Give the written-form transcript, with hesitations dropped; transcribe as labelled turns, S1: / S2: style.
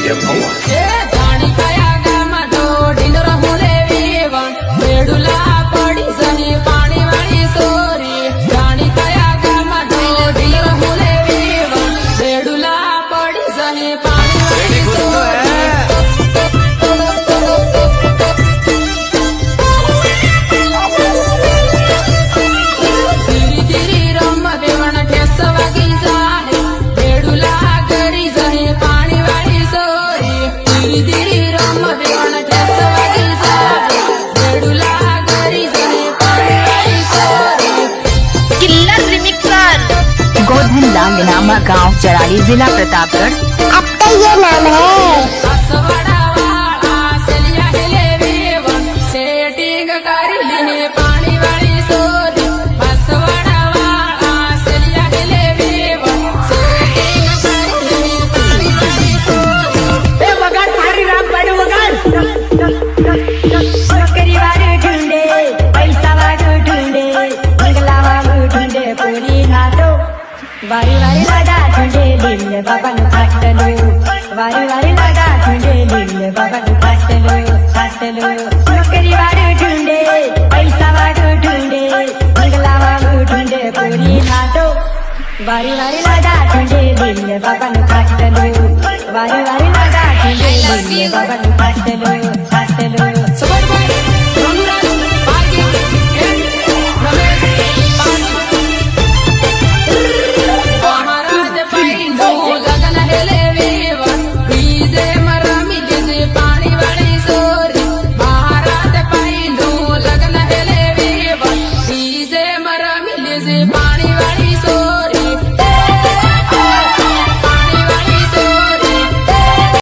S1: DJ Pawan.
S2: लांगनामा गांव चराली जिला प्रतापगढ़।
S3: आपका ये नाम है?
S4: वारी वारी लागा झुंडे लिंग बाबा नु फाटलो, वारी वारी लागा झुंडे लिंग बाबा नु फाटलो नौकरी वाळू ढूंढे, पैसा वाळू ढूंढे, बंगला वाळू ढूंढे, पोरी नाटो वारी वारी लागा झुंडे लिंग बाबा नु फाटलो, वारी वारी लागा झुंडे लिंग बाबा नु फाटलो